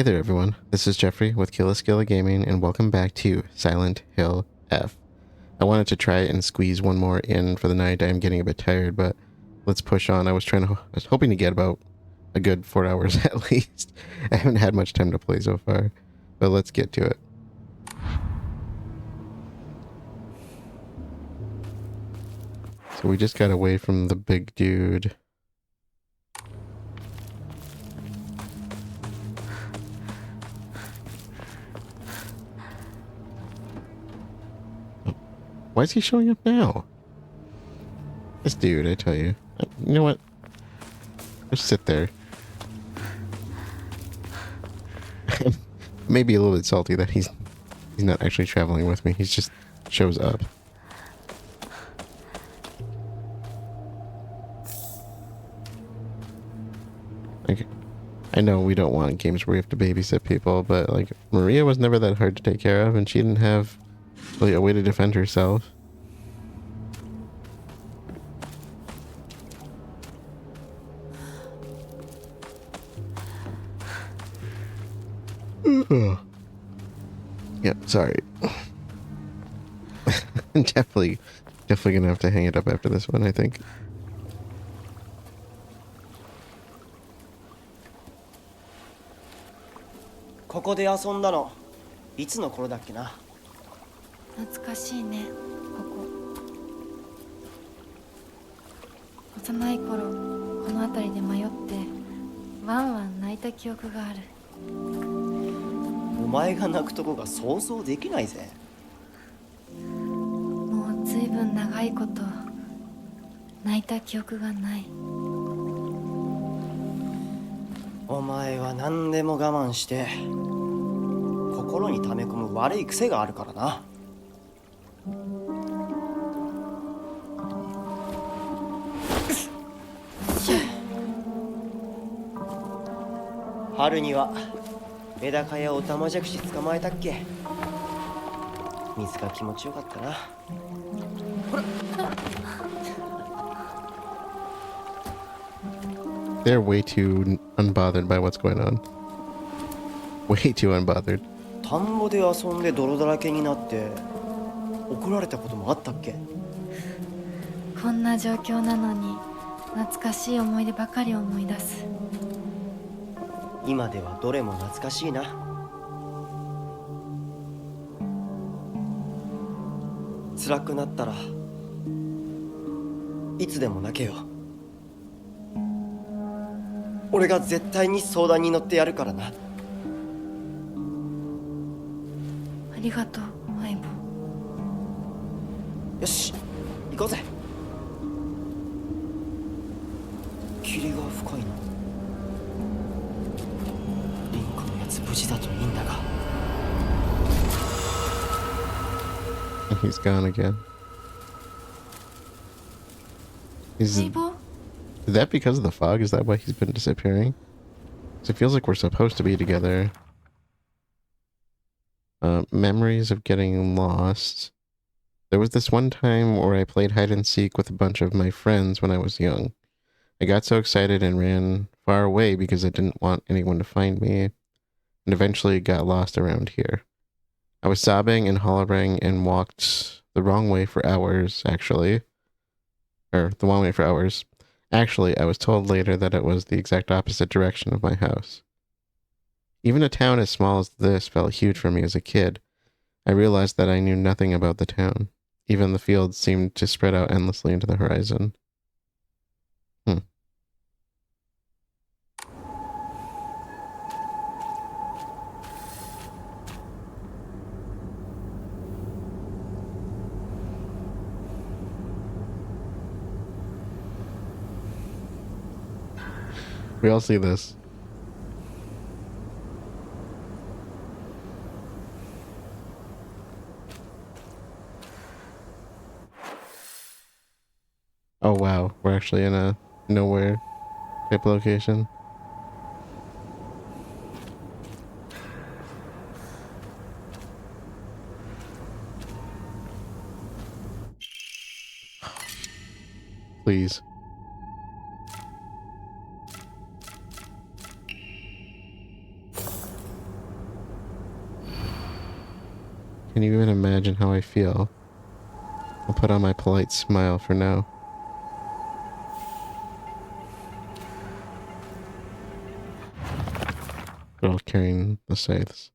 Hey there everyone, this is Jeffrey with Killaskila Gaming and welcome back to Silent Hill F. I wanted to try and squeeze one more in for the night. I'm getting a bit tired, but let's push on. I was hoping to get about a good 4 hours at least. I haven't had much time to play so far, but let's get to it. So we just got away from the big dude. Why is he showing up now? This dude, I tell you. You know what? Just sit there. Maybe a little bit salty that he's not actually traveling with me. He just shows up. Okay. I know we don't want games where we have to babysit people, but like Maria was never that hard to take care of and she didn't have really a way to defend herself. Yep, sorry. definitely gonna have to hang it up after this one, I think. ここで遊んだのいつの頃だっけな。懐かしいね、ここ。幼い頃この辺りで迷ってワンワン泣いた記憶がある。お前が泣くとこが想像できないぜ。もうずいぶん長いこと泣いた記憶がない。お前は何でも我慢して心に溜め込む悪い癖があるからな。春にはメダカやオタマジャクシ捕まえたっけ。水が気持ちよかったな。ほら。They're way too unbothered by what's going on. Way too unbothered. 田んぼで遊んで泥だらけになって怒られたこともあったっけ。こんな状況なのに懐かしい思い出ばかり思い出す。今ではどれも懐かしいな。辛くなったらいつでも泣けよ。俺が絶対に相談に乗ってやるからな。ありがとう、相棒。よし、行こうぜ。霧が深いな。リンクのやつ無事だといいんだが。He's gone again.相棒? Is that because of the fog? Is that why he's been disappearing? Because it feels like we're supposed to be together. Memories of getting lost. There was this one time where I played hide and seek with a bunch of my friends when I was young. I got so excited and ran far away because I didn't want anyone to find me, and eventually got lost around here. I was sobbing and hollering and walked the wrong way for hours, actually. Or, the wrong way for hours. Actually, I was told later that it was the exact opposite direction of my house. Even a town as small as this felt huge for me as a kid. I realized that I knew nothing about the town. Even the fields seemed to spread out endlessly into the horizon. We all see this. Oh wow, we're actually in a nowhere type location. Please. Can you even imagine how I feel? I'll put on my polite smile for now. Girl carrying the scythes.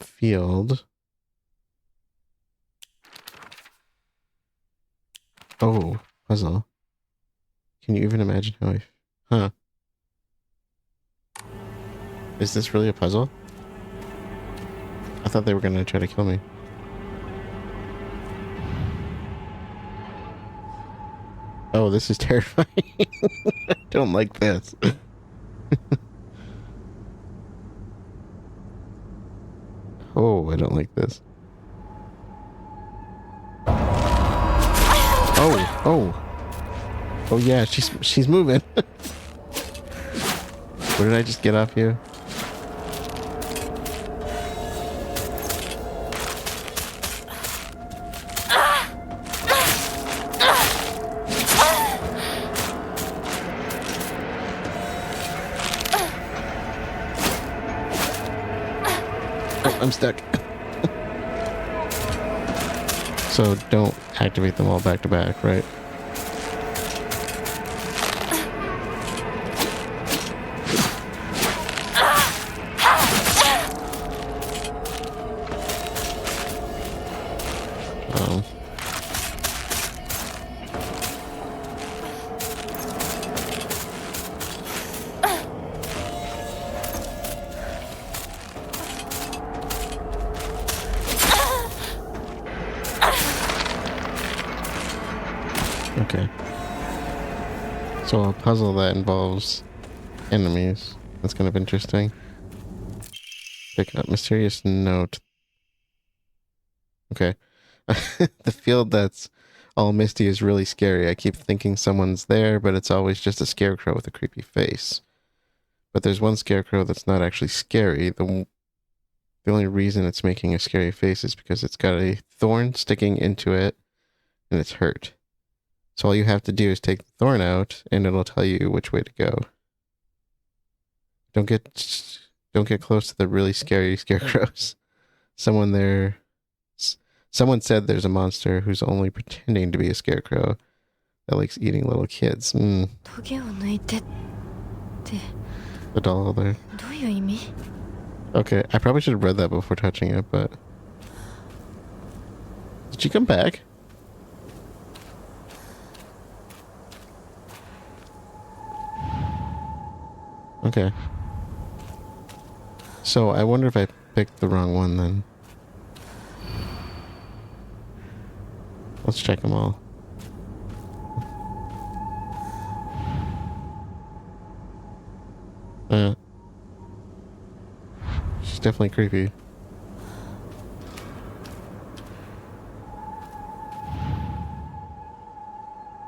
Field. Oh, puzzle. Can you even imagine how I... Huh. Is this really a puzzle? I thought they were gonna try to kill me. Oh, this is terrifying. I don't like this. Oh, I don't like this. Oh, oh. Oh yeah, she's moving. Where did I just get off you? Oh, I'm stuck. So don't activate them all back to back, right? Oh. Okay. So a puzzle that involves enemies. That's kind of interesting. Pick up mysterious note. Okay. The field that's all misty is really scary. I keep thinking someone's there, but it's always just a scarecrow with a creepy face. But there's one scarecrow that's not actually scary. The only reason it's making a scary face is because it's got a thorn sticking into it and it's hurt. So all you have to do is take the thorn out and it'll tell you which way to go. Don't get close to the really scary scarecrows. Someone said there's a monster who's only pretending to be a scarecrow that likes eating little kids. トゲを抜いてって The doll there. どういう意味? Okay, I probably should have read that before touching it, but... Did she come back? Okay. So, I wonder if I picked the wrong one then. Let's check them all. She's definitely creepy.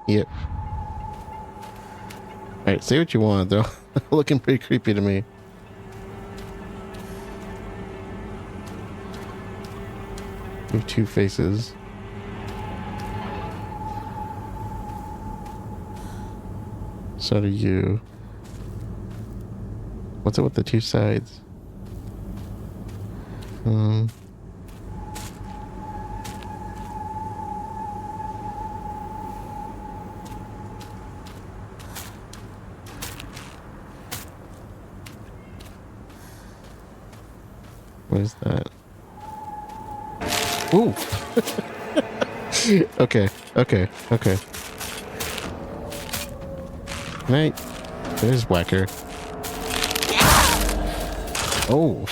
Yep. Alright, say what you want. They're looking pretty creepy to me. You have two faces. So do you. What's it with the two sides? What is that? Ooh! Okay. Right. There's Whacker. Oh.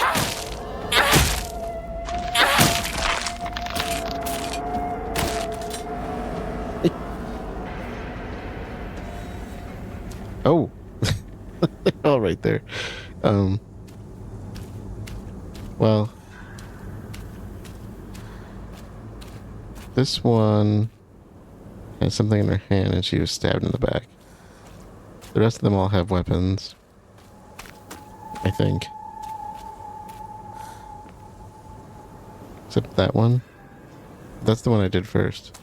Oh. All right there. Well, this one has something in her hand and she was stabbed in the back. The rest of them all have weapons, I think. Except that one. That's the one I did first.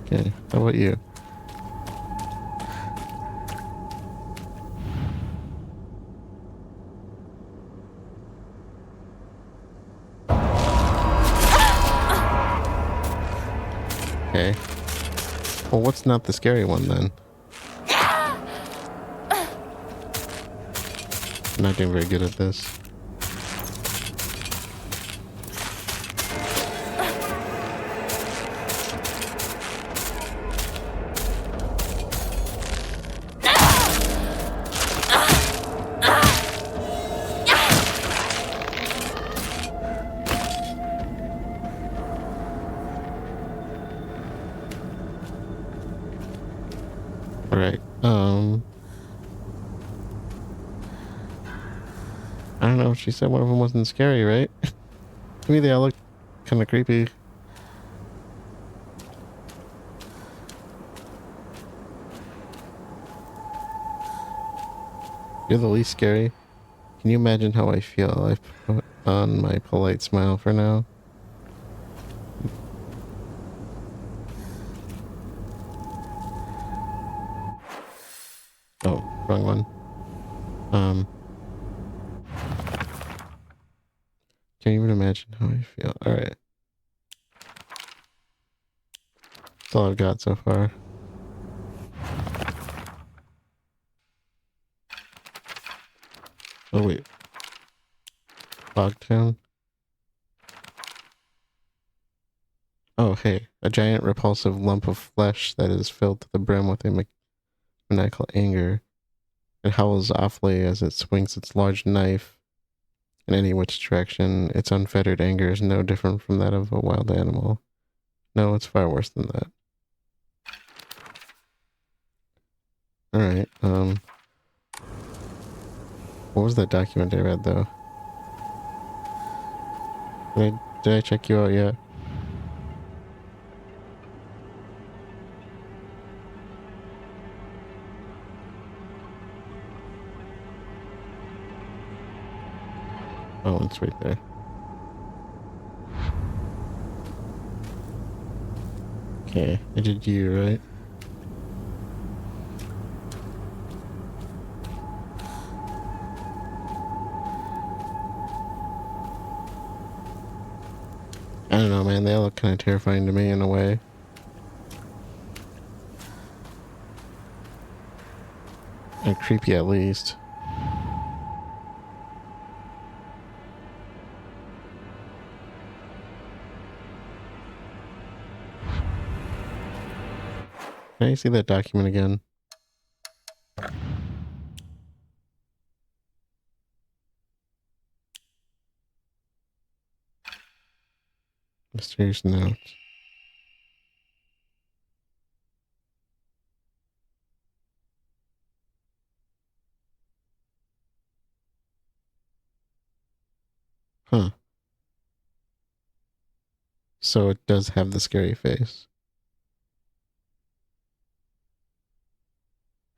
Okay, how about you? Okay. Well, what's not the scary one then? I'm not doing very good at this. Alright, I don't know, she said one of them wasn't scary, right? To me, they all look kind of creepy. You're the least scary. Can you imagine how I feel? I've put on my polite smile for now. Oh, wrong one. Can't even imagine how I feel. Alright. That's all I've got so far. Oh wait. Bogtown? Oh hey. A giant repulsive lump of flesh that is filled to the brim with a maniacal anger. It howls awfully as it swings its large knife in any which direction. Its unfettered anger is no different from that of a wild animal. No, it's far worse than that. Alright, what was that document I read though? Did I check you out yet? Oh, it's right there. Okay, I did you, right? I don't know, man. They all look kind of terrifying to me in a way. And creepy at least. Can I see that document again? Mysterious notes. Huh. So it does have the scary face.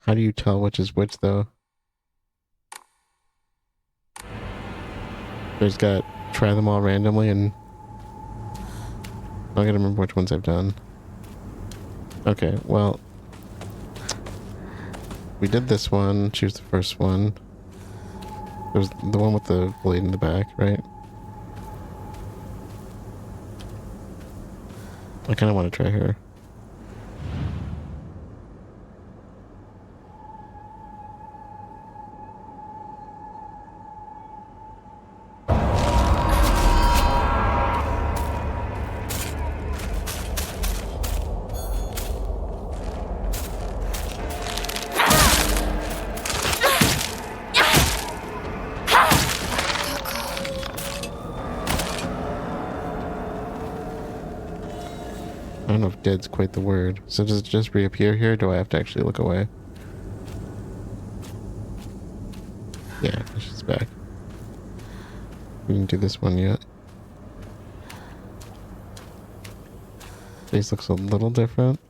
How do you tell which is which, though? There's got try them all randomly, and I gotta remember which ones I've done. Okay, well, we did this one. Choose the first one. There's the one with the blade in the back, right? I kind of want to try her. I don't know if dead's quite the word. So does it just reappear here? Do I have to actually look away? Yeah, she's back. We didn't do this one yet. Face looks a little different.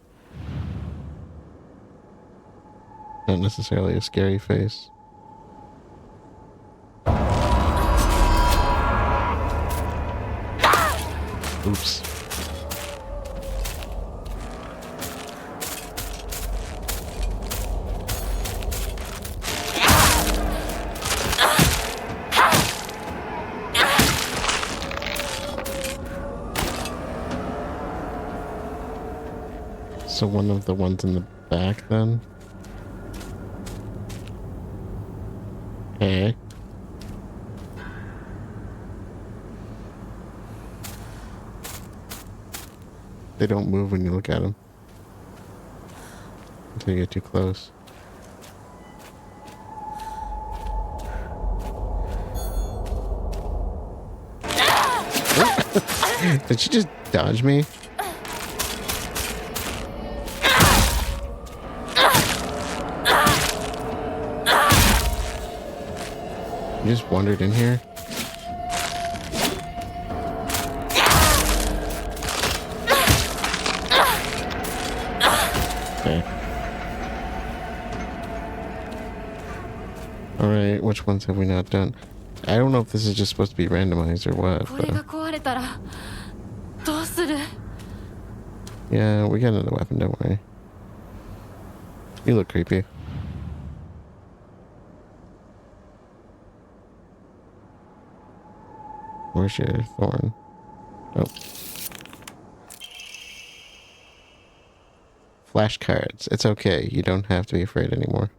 Not necessarily a scary face. Oops. So one of the ones in the back then? Okay. They don't move when you look at them. Until you get too close. Did she just dodge me? You just wandered in here? Okay. Alright, which ones have we not done? I don't know if this is just supposed to be randomized or what. これが壊れたらどうする Yeah, we got another weapon, don't worry. You look creepy. Where's your thorn? Oh. Flashcards. It's okay. You don't have to be afraid anymore.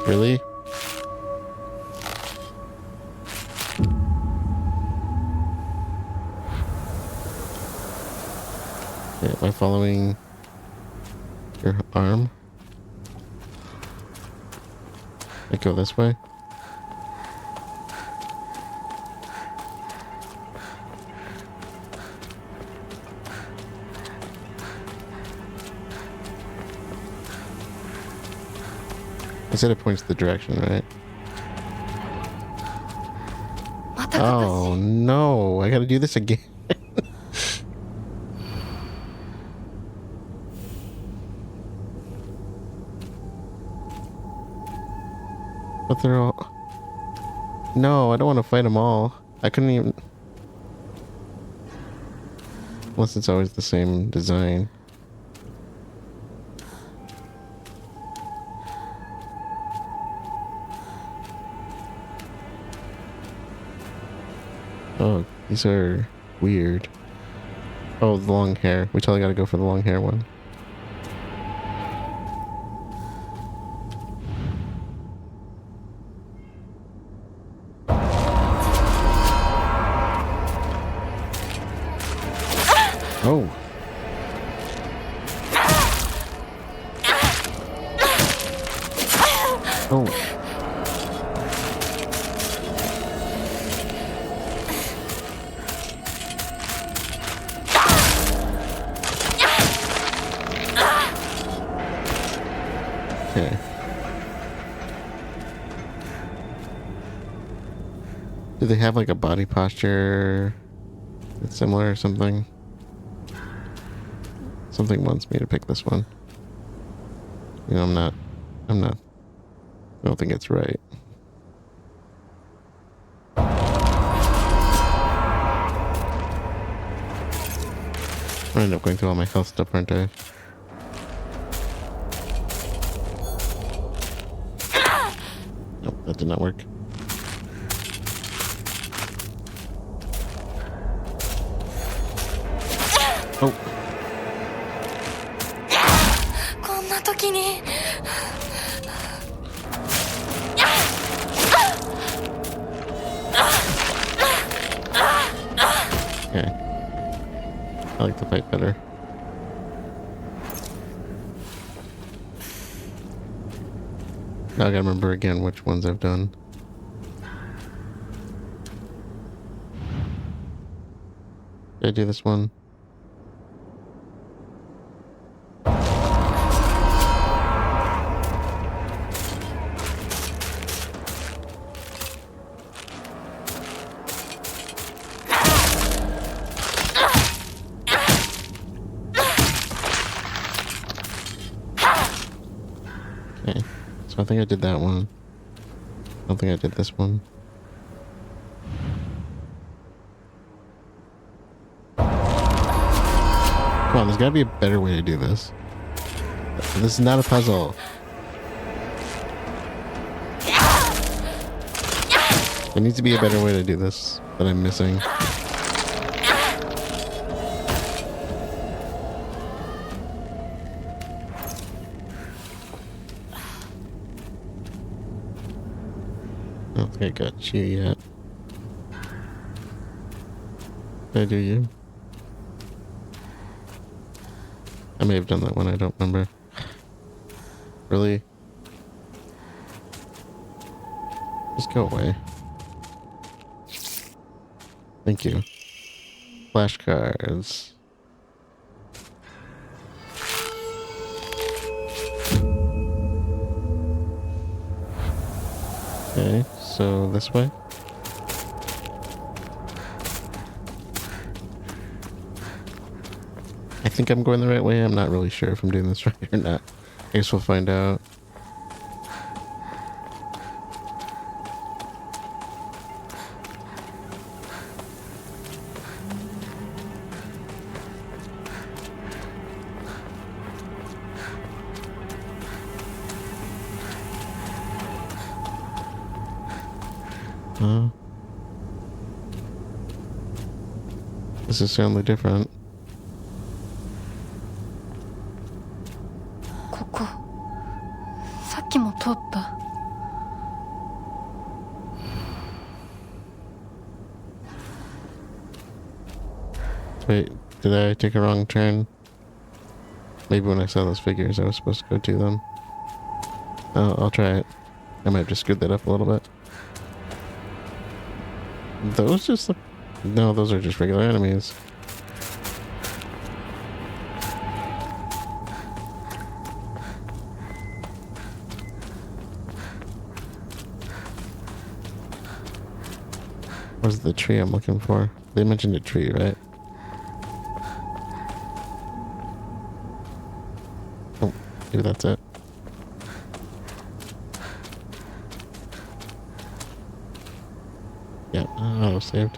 Really? Yeah, am I following your arm? I go this way? I said it points the direction, right? またか Oh no, I gotta do this again. But they're all... No, I don't want to fight them all. I couldn't even... Unless it's always the same design. Oh, these are weird. Oh, the long hair. We totally gotta go for the long hair one. Oh. Oh. Okay. Do they have like a body posture that's similar or something? Something wants me to pick this one. You know, I'm not, I don't think it's right. I end up going through all my health stuff, aren't I? Nope, that did not work. Oh. こんな時に Okay. I like to fight better. Now I gotta remember again which ones I've done. Did I do this one? Okay, so I think I did that one. I don't think I did this one. Come on, there's gotta be a better way to do this. This is not a puzzle. There needs to be a better way to do this that I'm missing. don't think I got you yet. Did I do you? I may have done that one, I don't remember. Really? Just go away. Thank you. Flashcards. Okay, so this way? I think I'm going the right way. I'm not really sure if I'm doing this right or not. I guess we'll find out. This is certainly different. ここさっきも通った。 Wait, did I take a wrong turn? Maybe when I saw those figures I was supposed to go to them. Oh, I'll try it. I might have just screwed that up a little bit. Those just look... No, those are just regular enemies. Where's the tree I'm looking for? They mentioned a tree, right? Oh, maybe that's it. Yeah, auto saved.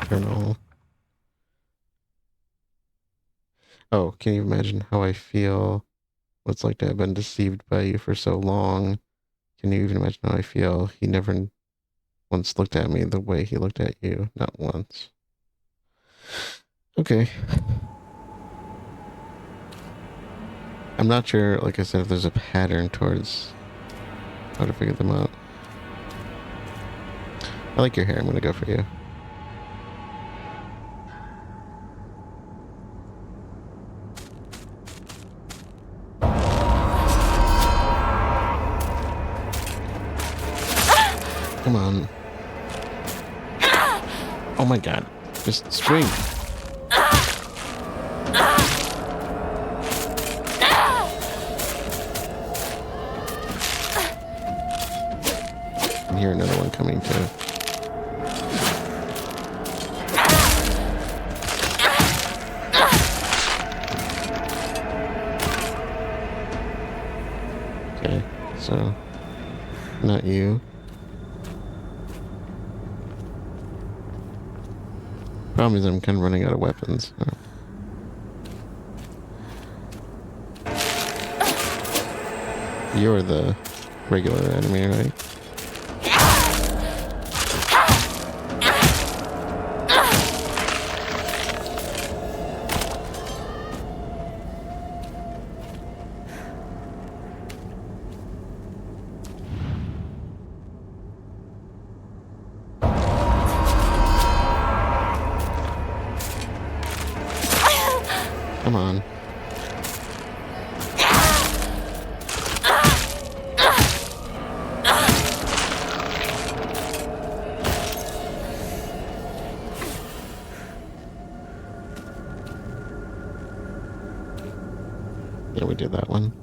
Journal. Oh, can you imagine how I feel? What it's like to have been deceived by you for so long? Can you even imagine how I feel? He never once looked at me the way he looked at you. Not once. Okay. I'm not sure, like I said, if there's a pattern towards how to figure them out. I like your hair. I'm gonna go for you. Come on. Oh my god. Just scream. I hear another one coming too. Okay, so not you. Problem is I'm kind of running out of weapons. You're the regular enemy, right? Come on. Yeah, we did that one.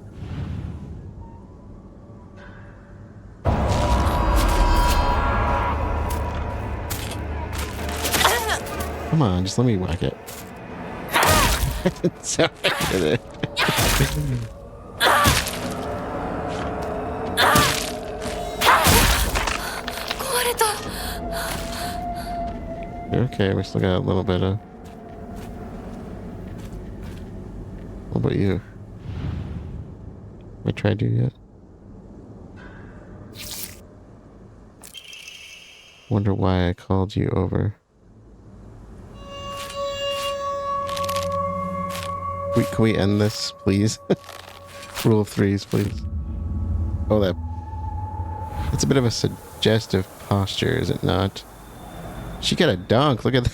Come on, just let me whack it. So I did it. Okay, we still got a little bit of... What about you? Have I tried you yet? Wonder why I called you over. Can we end this, please? Rule of threes, please. Oh, that's a bit of a suggestive posture, is it not? She got a donk. Look at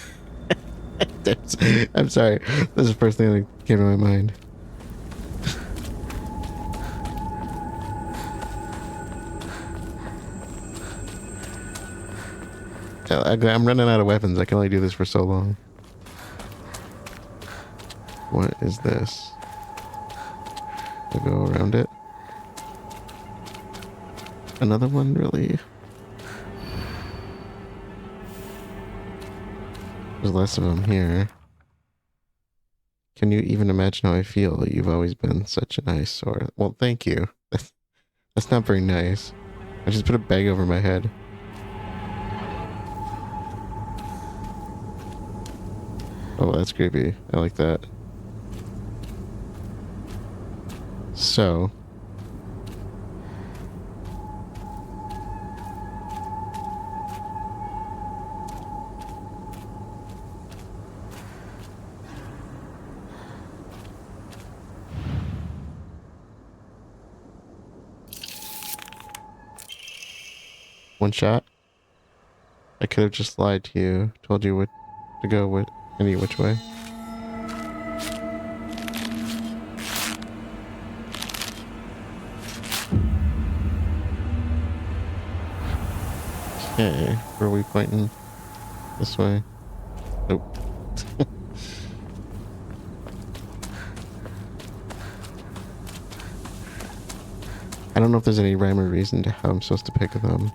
that. I'm sorry. This is the first thing that came to my mind. I'm running out of weapons. I can only do this for so long. What is this? I go around it. Another one, really? There's less of them here. Can you even imagine how I feel? You've always been such an eyesore. Well, thank you. That's not very nice. I just put a bag over my head. Oh, that's creepy. I like that. So. One shot? I could have just lied to you, told you what to go with any which way. Okay, where are we pointing? This way? Nope. I don't know if there's any rhyme or reason to how I'm supposed to pick them.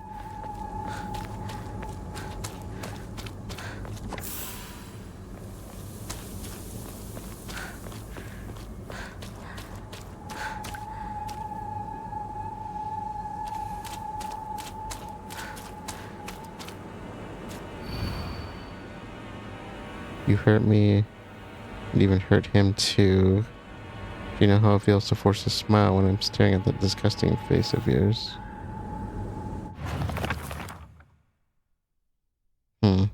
You hurt me, and even hurt him too. Do you know how it feels to force a smile when I'm staring at that disgusting face of yours? Hmm.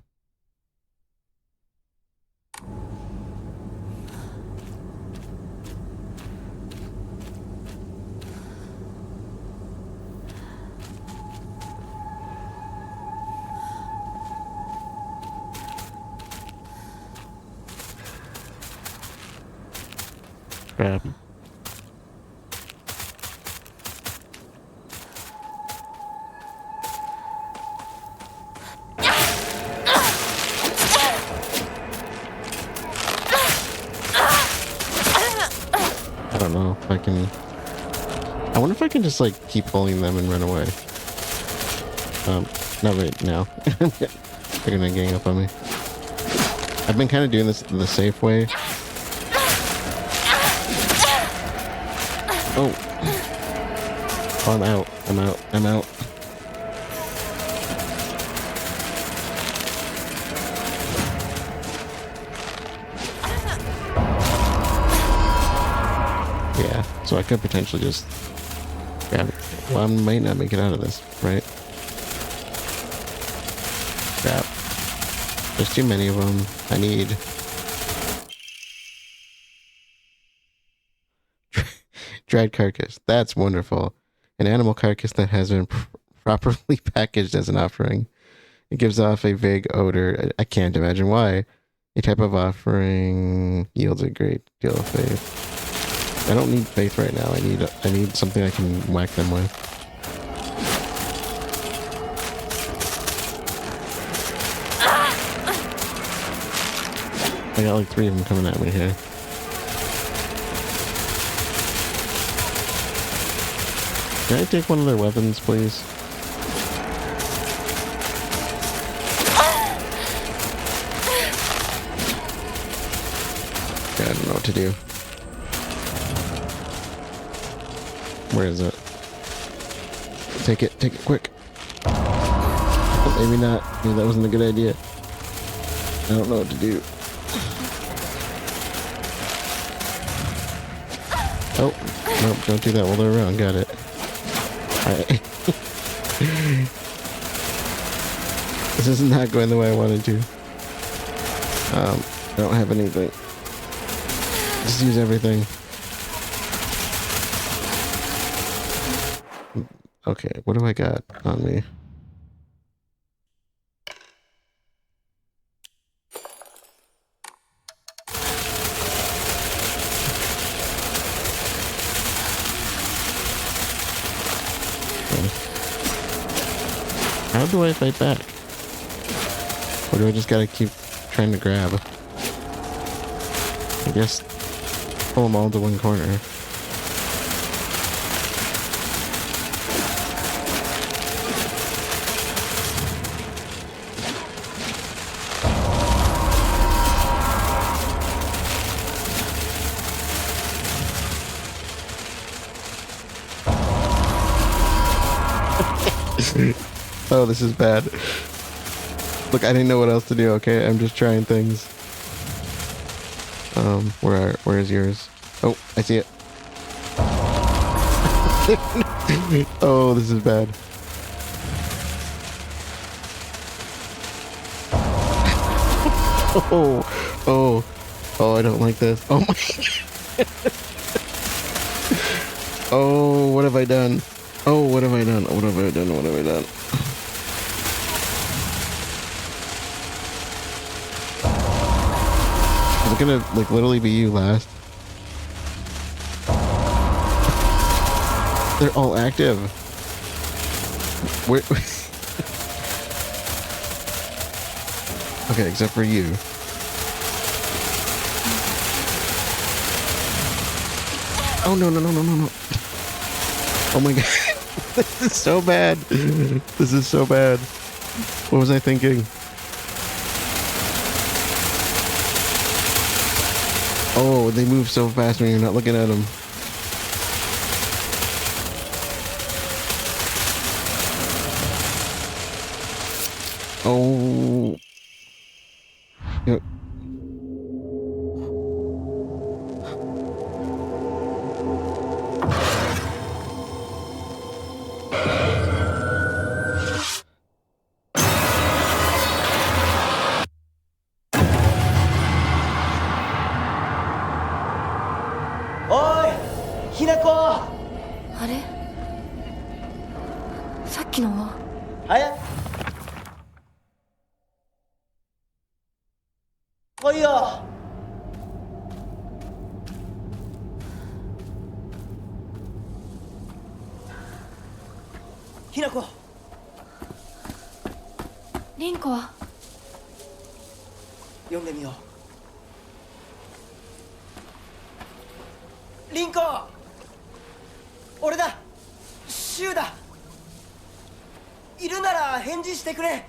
Crap. I don't know if I can... I wonder if I can just, like, keep pulling them and run away. Not right now. They're gonna gang up on me. I've been kind of doing this the safe way. Oh. Oh, I'm out. I'm out. I'm out. Yeah, so I could potentially just grab it. Well, I might not make it out of this, right? Crap. There's too many of them. I need... dried carcass. That's wonderful. An animal carcass that has been properly packaged as an offering. It gives off a vague odor. I can't imagine why. A type of offering yields a great deal of faith. I don't need faith right now. I need something I can whack them with. I got like 3 of them coming at me here. Can I take one of their weapons, please? Okay, I don't know what to do. Where is it? Take it quick. Oh, maybe not. Maybe that wasn't a good idea. I don't know what to do. Oh, nope, don't do that while they're around. Got it. Alright. This is not going the way I wanted to. I don't have anything. Just use everything. Okay, what do I got on me? How do I fight back? Or do I just gotta keep trying to grab? I guess pull them all to one corner. Oh, this is bad. Look, I didn't know what else to do, okay? I'm just trying things. Where is yours? Oh, I see it. Oh, this is bad. Oh, I don't like this. Oh my. Oh, what have I done? Oh, what have I done? What have I done? What have I done? Is it gonna, like, literally be you last? They're all active. Where? Okay, except for you. Oh, no. Oh my god. This is so bad. This is so bad. What was I thinking? Oh, they move so fast when you're not looking at them. Oh. Yep.おいひなこあれさっきのははや来いよひなこ凛子は呼んでみよう凛子俺だシュウだいるなら返事してくれ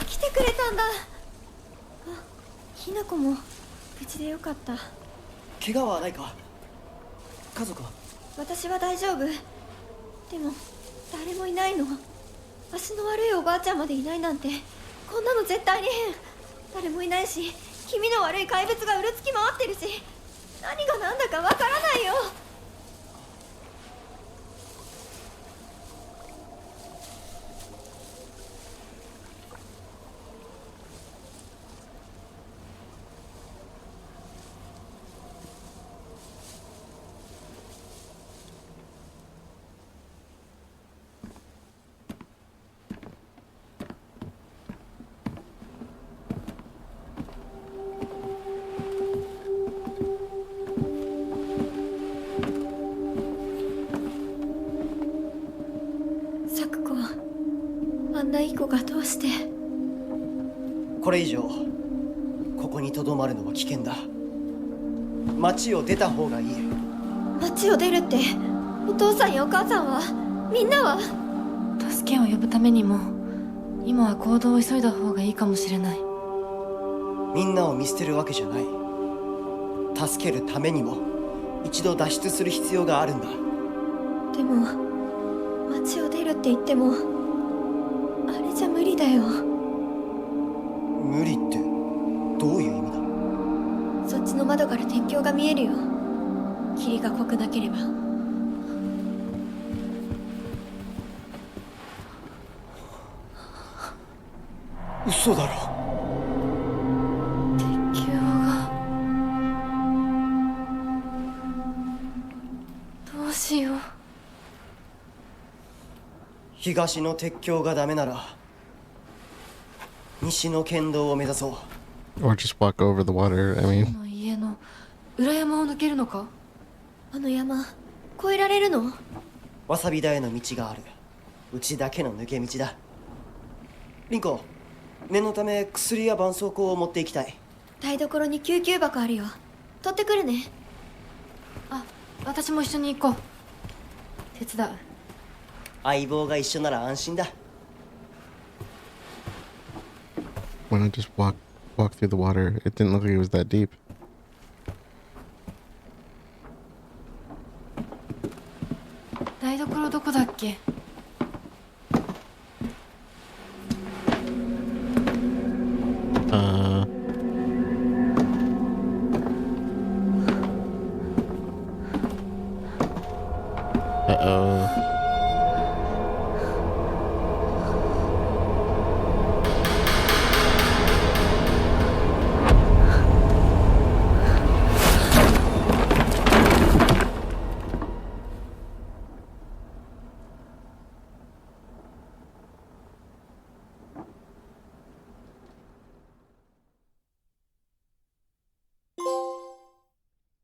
来てくれたんだ。あ、ひな子も無事でよかった。怪我はないか家族は私は大丈夫。でも誰もいないの。足の悪いおばあちゃんまでいないなんてこんなの絶対に変。誰もいないし気味の悪い怪物がうろつき回ってるし何が何だかわからないよ。咲子、あんないい子がどうして。これ以上ここにとどまるのは危険だ町を出た方がいい町を出るって、お父さんやお母さんは、みんなは。助けを呼ぶためにも今は行動を急いだ方がいいかもしれない。みんなを見捨てるわけじゃない助けるためにも一度脱出する必要があるんだでも町を出るって言ってもあれじゃ無理だよ。無理ってどういう意味だそっちの窓から天井が見えるよ。霧が濃くなければ。嘘だろ天井が東の鉄橋がダメなら西の県道を目指そう。 Or just walk over the water. I こ mean, の家の裏山を抜けるのか？あの山越えられるの？わさび田への道がある。うちだけの抜け道だ。リンコ、念のため薬や絆創膏を持っていきたい。台所に救急箱あるよ。取ってくるね。あ、私も一緒に行こう。手伝う。相棒が一緒なら安心だ。 why not just walk through the water? It didn't look like it was that deep. 台所どこだっけ？Uh-oh.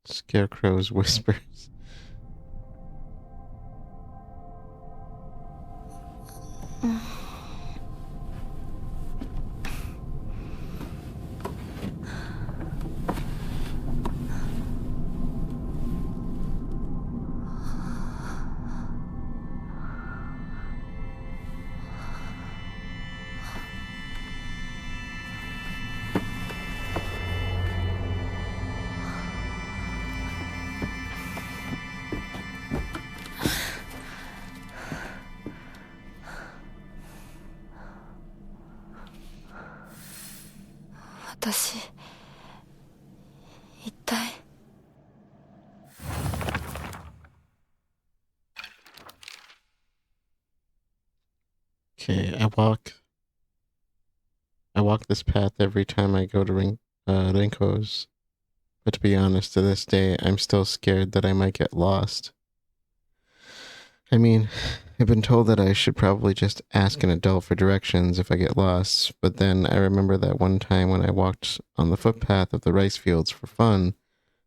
Scarecrows whispers. 私一体。 Okay, I walk this path every time I go to Rinko's. But to be honest, to this day, I'm still scared that I might get lost. I mean, I've been told that I should probably just ask an adult for directions if I get lost, but then I remember that one time when I walked on the footpath of the rice fields for fun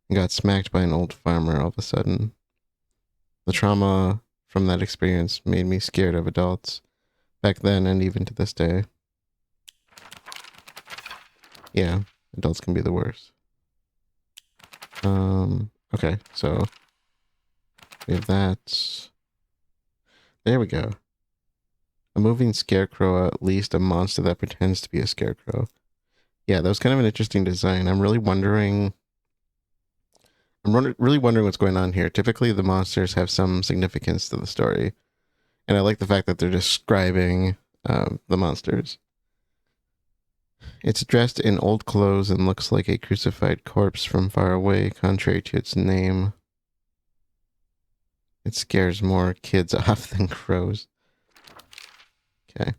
and got smacked by an old farmer all of a sudden. The trauma from that experience made me scared of adults, back then and even to this day. Yeah, adults can be the worst. Okay, so we have that. There we go. A moving scarecrow, at least a monster that pretends to be a scarecrow. Yeah, that was kind of an interesting design. I'm really wondering what's going on here. Typically, the monsters have some significance to the story. And I like the fact that they're describing the monsters. It's dressed in old clothes and looks like a crucified corpse from far away, contrary to its name. It scares more kids off than crows. Okay.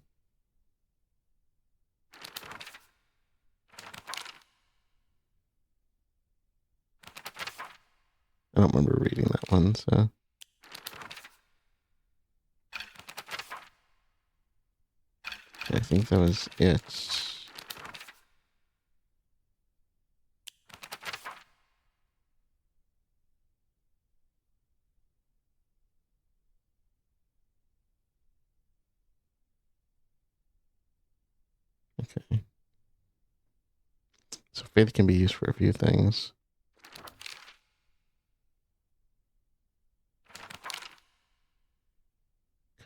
I don't remember reading that one, so. I think that was it. Okay. So faith can be used for a few things.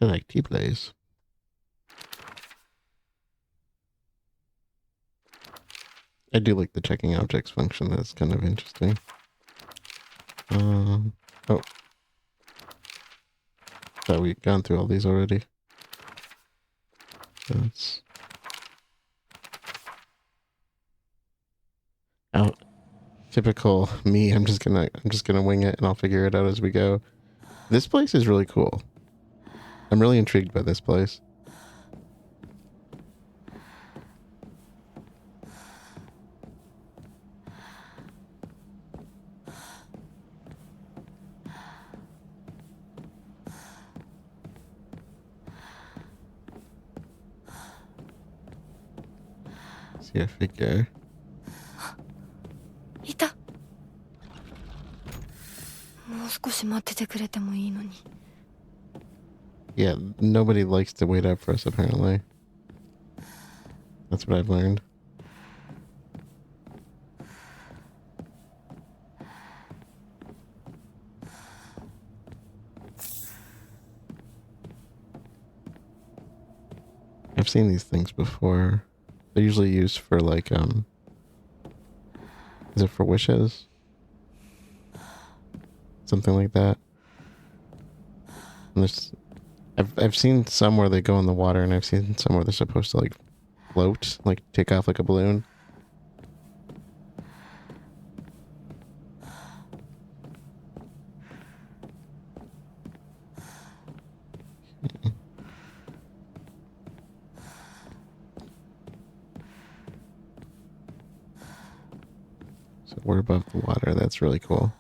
I like T-Blaze. I do like the checking objects function. That's kind of interesting. Oh. Thought we'd gone through all these already. That's... Oh, typical me. I'm just gonna wing it and I'll figure it out as we go. This place is really cool. I'm really intrigued by this place. See a figure. いた。もう少し待っててくれてもいいのに。 Yeah, nobody likes to wait up for us, apparently. That's what I've learned. I've seen these things before. They're usually used for like, is it for wishes? Something like that. And I've seen some where they go in the water, and I've seen some where they're supposed to like float, like take off like a balloon. So we're above the water. That's really cool.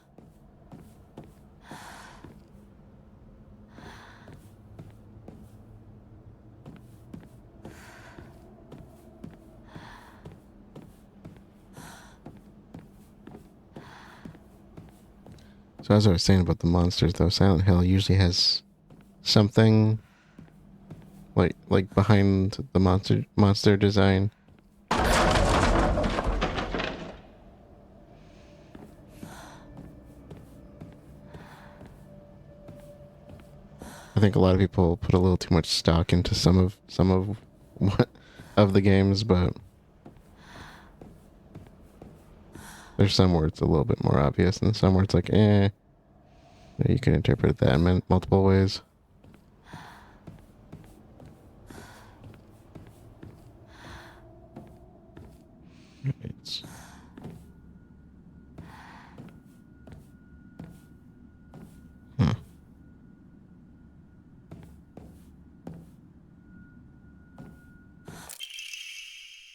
So as I was saying about the monsters, though, Silent Hill usually has something like behind the monster design. I think a lot of people put a little too much stock into some of what of the games, but there's some where it's a little bit more obvious, and some where it's like, you can interpret that in multiple ways. Right. Huh.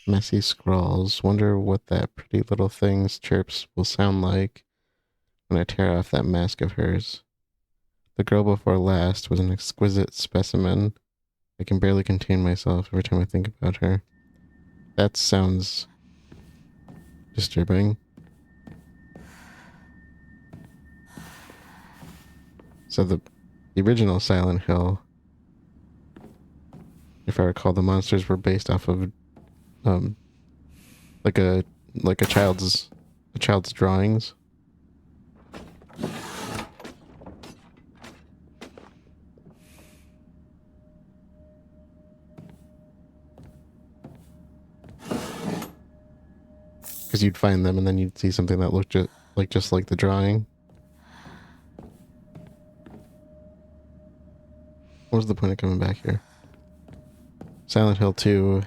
Messy scrawls. Wonder what that pretty little thing's chirps will sound like when I tear off that mask of hers. The girl before last was an exquisite specimen. I can barely contain myself every time I think about her. That sounds disturbing. So the original Silent Hill, if I recall, the monsters were based off of um like a child's drawings. Because you'd find them and then you'd see something that looked just like the drawing. What was the point of coming back here? Silent Hill 2,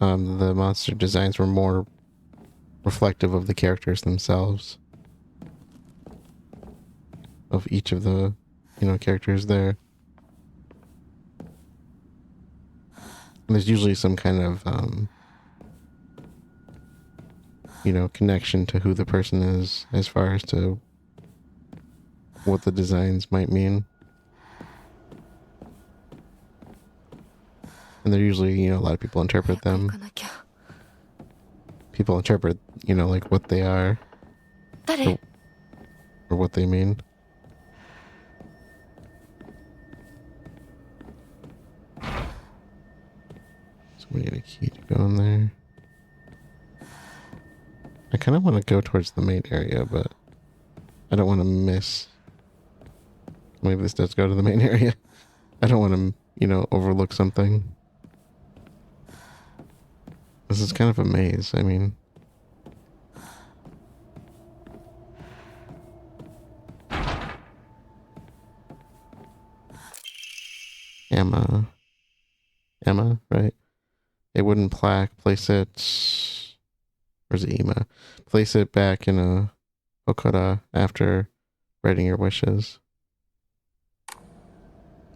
the monster designs were more reflective of the characters themselves. Of each of the, characters there. And there's usually some kind of, connection to who the person is as far as to what the designs might mean. And they're usually, a lot of people interpret them. People interpret, like what they are. Or what they mean. So we need a key to go in there. I kind of want to go towards the main area, but I don't want to miss. Maybe this does go to the main area. I don't want to, overlook something. This is kind of a maze. I mean, Emma, right? A wooden plaque. Place it. Where's the Ema? Place it back in a Okura after writing your wishes.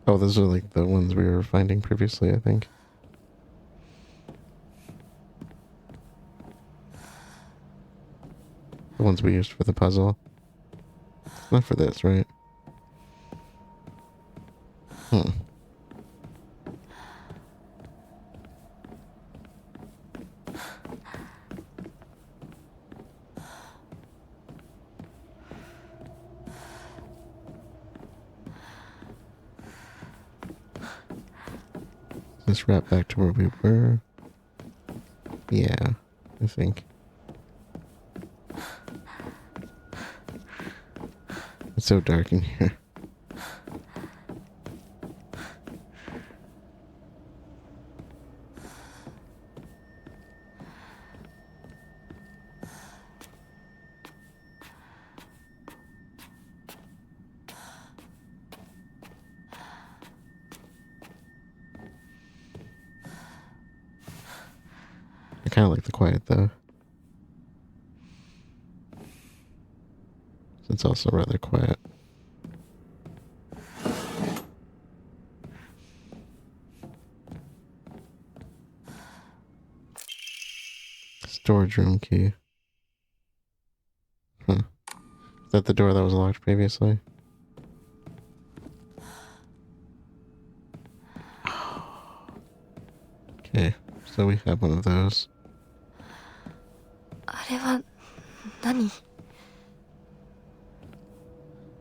Oh, those are like the ones we were finding previously, I think. The ones we used for the puzzle. Not for this, right? Let's wrap back to where we were. Yeah, I think. It's so dark in here. I kind of like the quiet though. It's also rather quiet. Storage room key. Huh. Is that the door that was locked previously? Okay, so we have one of those. あれは何？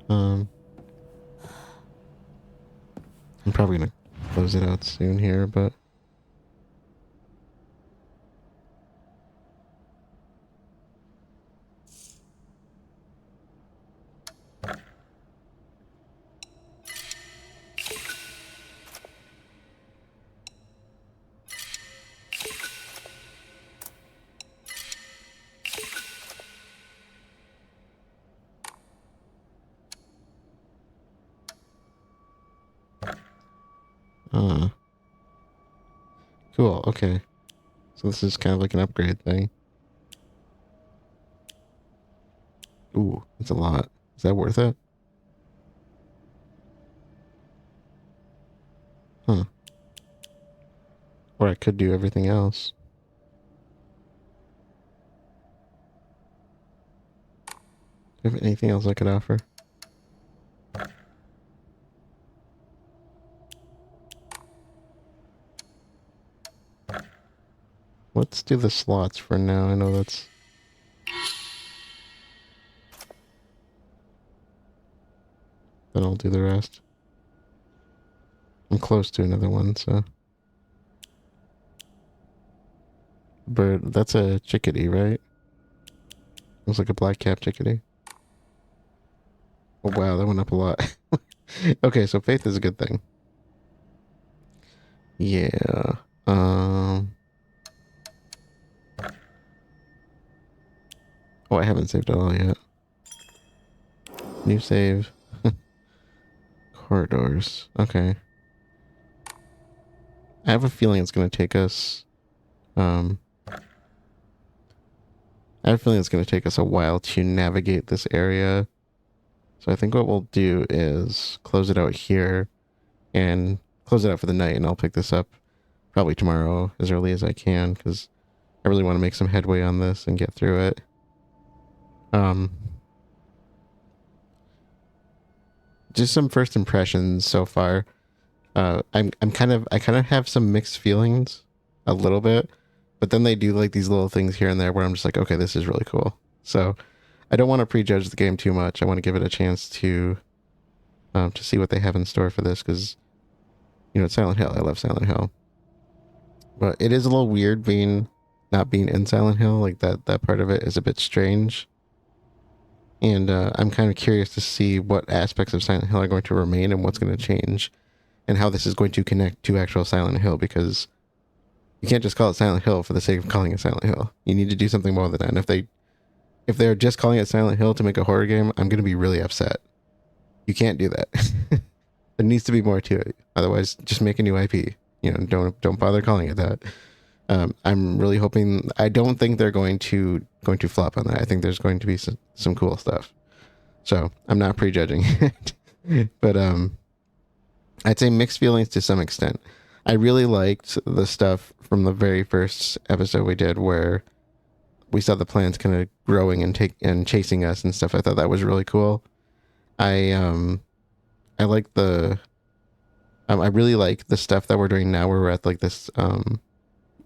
I'm probably gonna close it out soon here, but cool, okay. So this is kind of like an upgrade thing. Ooh, that's a lot. Is that worth it? Huh. Or I could do everything else. Do you have anything else I could offer? Let's do the slots for now. I know that's... Then I'll do the rest. I'm close to another one, so... Bird, that's a chickadee, right? Looks like a black cap chickadee. Oh wow, that went up a lot. Okay, so faith is a good thing. Yeah. Oh, I haven't saved it all yet. New save. Corridors. Okay. I have a feeling it's going to take us... I have a feeling it's going to take us a while to navigate this area. So I think what we'll do is close it out here and close it out for the night, and I'll pick this up probably tomorrow as early as I can, because I really want to make some headway on this and get through it. Just some first impressions so far. I kind of have some mixed feelings a little bit, but then they do like these little things here and there where I'm just like, okay, this is really cool. So I don't want to prejudge the game too much. I want to give it a chance to see what they have in store for this, because you know, it's Silent Hill. I love Silent Hill, but it is a little weird not being in Silent Hill. Like that part of it is a bit strange. And I'm kind of curious to see what aspects of Silent Hill are going to remain and what's going to change, and how this is going to connect to actual Silent Hill, because you can't just call it Silent Hill for the sake of calling it Silent Hill. You need to do something more than that. And if they're just calling it Silent Hill to make a horror game, I'm going to be really upset. You can't do that. There needs to be more to it. Otherwise, just make a new IP. You know, don't bother calling it that. I'm really hoping. I don't think they're going to flop on that. I think there's going to be some cool stuff. So I'm not prejudging it, but I'd say mixed feelings to some extent. I really liked the stuff from the very first episode we did, where we saw the plants kind of growing and chasing us and stuff. I thought that was really cool. I like I really like the stuff that we're doing now, where we're at like this,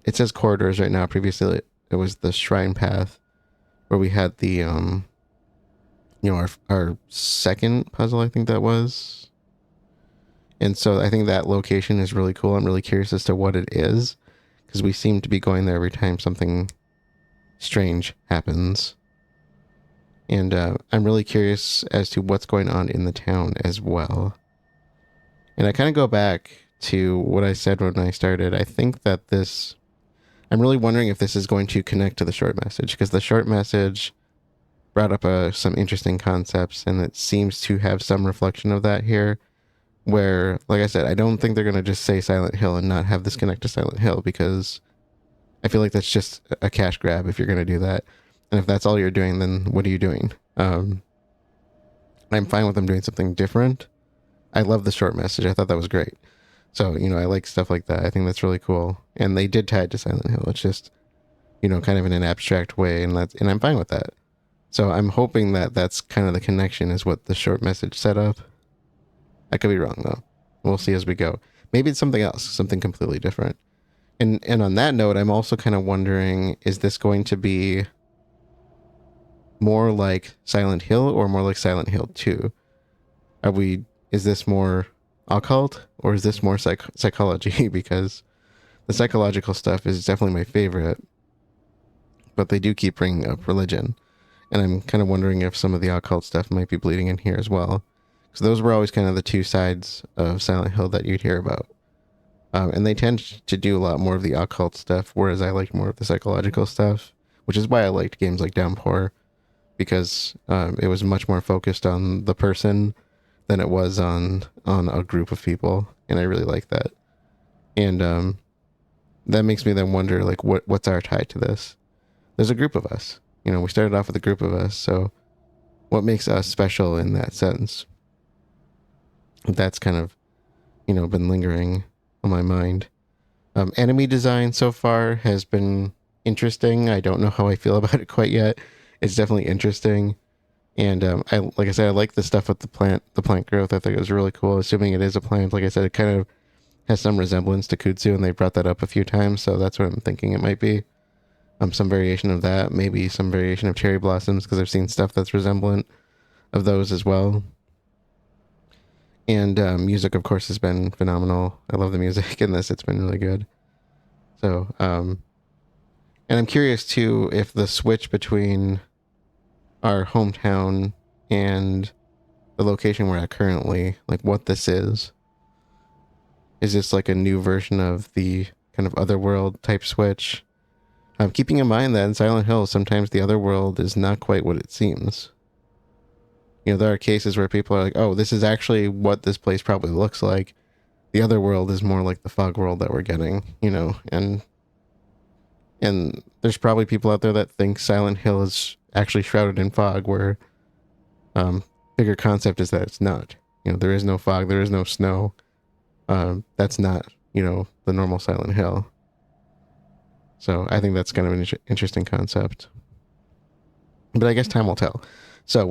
it says corridors right now. Previously it was the shrine path, where we had the, you know, our second puzzle, I think that was. And so I think that location is really cool. I'm really curious as to what it is, because we seem to be going there every time something strange happens. And I'm really curious as to what's going on in the town as well. And I kind of go back to what I said when I started. I think that I'm really wondering if this is going to connect to the short message, because the short message brought up some interesting concepts, and it seems to have some reflection of that here. Where, like I said, I don't think they're going to just say Silent Hill and not have this connect to Silent Hill, because I feel like that's just a cash grab if you're going to do that. And if that's all you're doing, then what are you doing? I'm fine with them doing something different. I love the short message. I thought that was great. So, I like stuff like that. I think that's really cool. And they did tie it to Silent Hill. It's just, kind of in an abstract way, and I'm fine with that. So I'm hoping that that's kind of the connection, is what the short message set up. I could be wrong, though. We'll see as we go. Maybe it's something else, something completely different. And on that note, I'm also kind of wondering, is this going to be more like Silent Hill or more like Silent Hill 2? Is this more occult, or is this more psychology? Because the psychological stuff is definitely my favorite, but they do keep bringing up religion. And I'm kind of wondering if some of the occult stuff might be bleeding in here as well. So those were always kind of the two sides of Silent Hill that you'd hear about. And they tend to do a lot more of the occult stuff, whereas I liked more of the psychological stuff, which is why I liked games like Downpour, because it was much more focused on the person than it was on a group of people, and I really like that. And that makes me then wonder, like, what's our tie to this? There's a group of us. We started off with a group of us, so what makes us special in that sense? That's kind of, been lingering on my mind. Enemy design so far has been interesting. I don't know how I feel about it quite yet. It's definitely interesting. And like I said, I like the stuff with the plant growth. I think it was really cool. Assuming it is a plant, like I said, it kind of has some resemblance to kudzu, and they brought that up a few times, so that's what I'm thinking it might be. Some variation of that, maybe some variation of cherry blossoms, because I've seen stuff that's resemblant of those as well. And music, of course, has been phenomenal. I love the music in this. It's been really good. So, and I'm curious, too, if the switch between our hometown and the location we're at currently, like what this is. Is this like a new version of the kind of otherworld type switch? Keeping in mind that in Silent Hill, sometimes the otherworld is not quite what it seems. There are cases where people are like, oh, this is actually what this place probably looks like. The otherworld is more like the fog world that we're getting, and there's probably people out there that think Silent Hill is actually shrouded in fog, where bigger concept is that it's not. There is no fog, there is no snow. That's not, the normal Silent Hill. So I think that's kind of an interesting concept. But I guess time will tell. So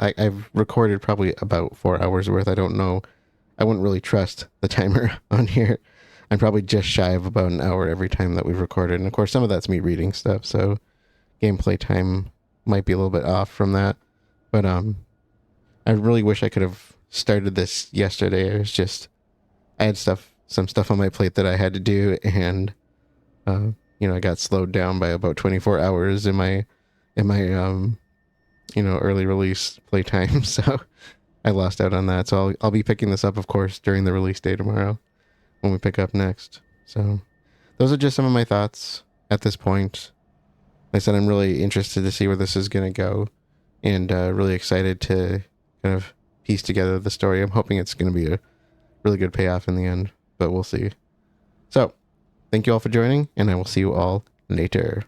I've recorded probably about 4 hours worth. I don't know. I wouldn't really trust the timer on here. I'm probably just shy of about an hour every time that we've recorded. And of course, some of that's me reading stuff. So gameplay time might be a little bit off from that. But I really wish I could have started this yesterday. I had some stuff on my plate that I had to do. And, I got slowed down by about 24 hours in my early release playtime. So I lost out on that. So I'll be picking this up, of course, during the release day tomorrow when we pick up next. So those are just some of my thoughts at this point. Like I said, I'm really interested to see where this is going to go, and really excited to kind of piece together the story. I'm hoping it's going to be a really good payoff in the end, but we'll see. So thank you all for joining, and I will see you all later.